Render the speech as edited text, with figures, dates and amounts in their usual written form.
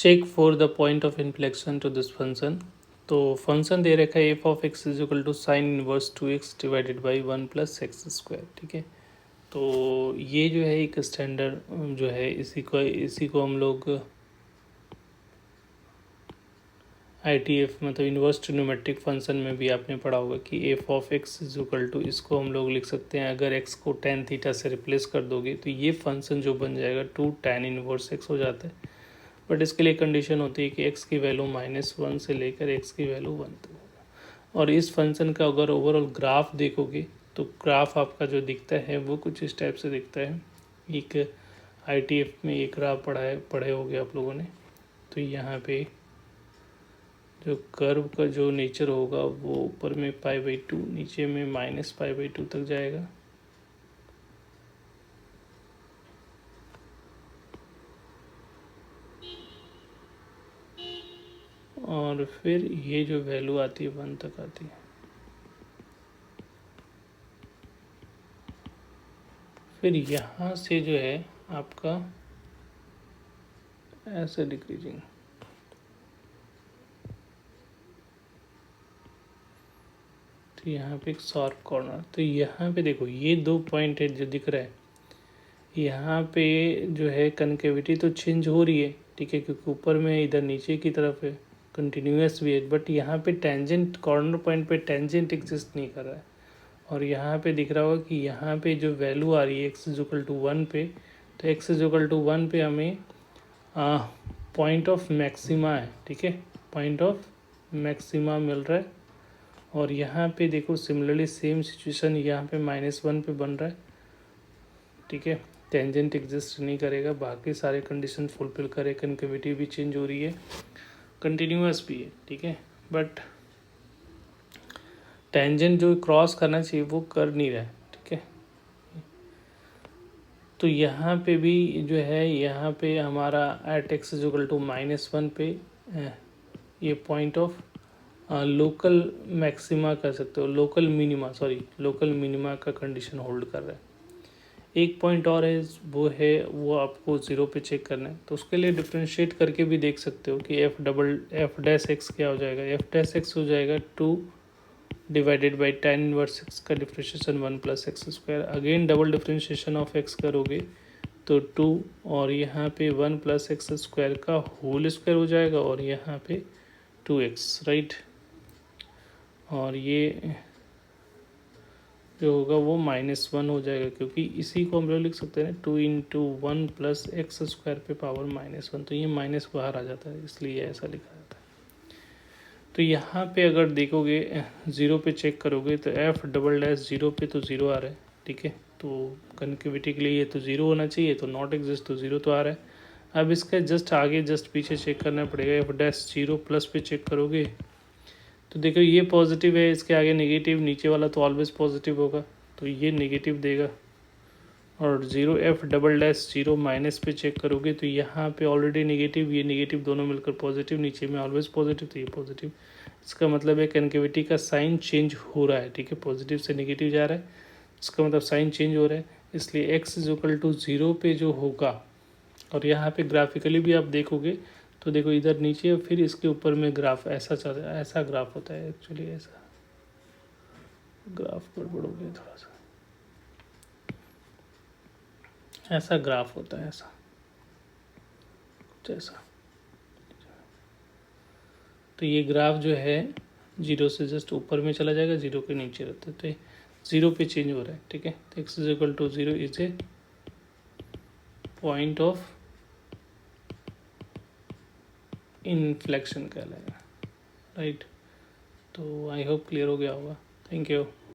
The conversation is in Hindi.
Check for the point of inflection to this function. तो फंक्शन दे रखा है f of x is equal to sine inverse 2x divided by 1 + x²। ठीक है, तो ये जो है एक स्टैंडर्ड जो है इसी को हम लोग ITF मतलब इन्वर्स ट्रिग्नोमेट्रिक फंक्शन में भी आपने पढ़ा होगा कि f of x is equal to, इसको हम लोग लिख सकते हैं अगर एक्स को tan थीटा से रिप्लेस कर दोगे तो ये फंक्शन जो बन जाएगा 2 tan इनवर्स एक्स हो जाता है। बट इसके लिए कंडीशन होती है कि एक्स की वैल्यू -1 से लेकर एक्स की वैल्यू 1 तक। और इस फंक्शन का अगर ओवरऑल ग्राफ देखोगे तो ग्राफ आपका जो दिखता है वो कुछ इस टाइप से दिखता है। एक ITF में एक ग्राफ पढ़े होगे आप लोगों ने। तो यहाँ पे जो कर्व का जो नेचर होगा वो ऊपर में π/2, नीचे में -π/2 तक जाएगा। और फिर ये जो वैल्यू आती है 1 तक आती है। फिर यहाँ से जो है आपका ऐसे डिक्रीजिंग, तो यहाँ पे एक शार्प कॉर्नर। तो यहाँ पे देखो ये 2 पॉइंट है जो दिख रहा है, यहाँ पे जो है कनकेविटी तो चेंज हो रही है, ठीक है, क्योंकि ऊपर में इधर नीचे की तरफ है, कंटिन्यूस भी है, बट यहाँ पे टेंजेंट कॉर्नर पॉइंट पे टेंजेंट एग्जिस्ट नहीं कर रहा है। और यहाँ पे दिख रहा होगा कि यहाँ पे जो वैल्यू आ रही है x इक्वल टू 1 पे, तो x इक्वल टू 1 पे हमें पॉइंट ऑफ मैक्सिमा है, ठीक है, पॉइंट ऑफ मैक्सिमा मिल रहा है। और यहाँ पे देखो सिमिलरली सेम सिचुएशन यहाँ पे -1 पे बन रहा है, ठीक है, टेंजेंट एग्जिस्ट नहीं करेगा, बाकी सारे कंडीशन फुलफिल करे, कनकेविटी भी चेंज हो रही है, कंटिन्यूस भी है, ठीक है, बट टेंजेंट जो क्रॉस करना चाहिए वो कर नहीं रहा है, ठीक है। तो यहाँ पे भी जो है यहाँ पे हमारा एट x इक्वल टू -1 पे ये पॉइंट ऑफ लोकल मैक्सिमा कर सकते हो, लोकल मिनिमा का कंडीशन होल्ड कर रहा है। एक पॉइंट और है, वो आपको 0 पे चेक करना है, तो उसके लिए डिफ्रेंशिएट करके भी देख सकते हो कि एफ डैश एक्स क्या हो जाएगा। एफ डैश एक्स हो जाएगा 2 divided by tan inverse x का differentiation 1 + x²। Again double differentiation of x करोगे तो 2, और यहाँ पे 1 + x² का होल स्क्वायर हो जाएगा, और यहाँ पे 2x, राइट। और ये जो होगा वो -1 हो जाएगा, क्योंकि इसी को हम लोग लिख सकते हैं 2 × 1 + x² पे पावर -1, तो ये माइनस बाहर आ जाता है, इसलिए ऐसा लिखा जाता है। तो यहाँ पे अगर देखोगे 0 पे चेक करोगे तो एफ डबल डैश 0 पे तो 0 आ रहा है, ठीक है, तो कन्केविटी के लिए ये तो 0 होना चाहिए, तो नॉट एग्जिस्ट, तो 0 तो आ रहा है। अब इसका जस्ट आगे जस्ट पीछे चेक करना पड़ेगा। एफ डैश 0 प्लस पे चेक करोगे तो देखो ये पॉजिटिव है, इसके आगे नेगेटिव, नीचे वाला तो ऑलवेज पॉजिटिव होगा, तो ये नेगेटिव देगा। और 0 एफ डबल डैश 0 माइनस पे चेक करोगे तो यहाँ पे ऑलरेडी नेगेटिव, ये नेगेटिव दोनों मिलकर पॉजिटिव, नीचे में ऑलवेज पॉजिटिव, तो ये पॉजिटिव। इसका मतलब है कनकेविटी का साइन चेंज हो रहा है, ठीक है, पॉजिटिव से नेगेटिव जा रहा है, इसका मतलब साइन चेंज हो रहा है, इसलिए x इक्वल टू 0 पे जो होगा। और यहाँ पे ग्राफिकली भी आप देखोगे तो देखो इधर नीचे फिर इसके ऊपर में ग्राफ ऐसा चल रहा है, ऐसा ग्राफ होता है एक्चुअली, ऐसा ग्राफ गड़बड़ हो गया थोड़ा सा, ऐसा ग्राफ होता है, ऐसा जैसा। तो ये ग्राफ जो है 0 से जस्ट ऊपर में चला जाएगा, 0 के नीचे रहता है, तो 0 पे चेंज हो रहा है, ठीक है। तो x equal to 0 is a point of inflection कहलाएगा, राइट। तो आई होप क्लियर हो गया होगा। Thank you.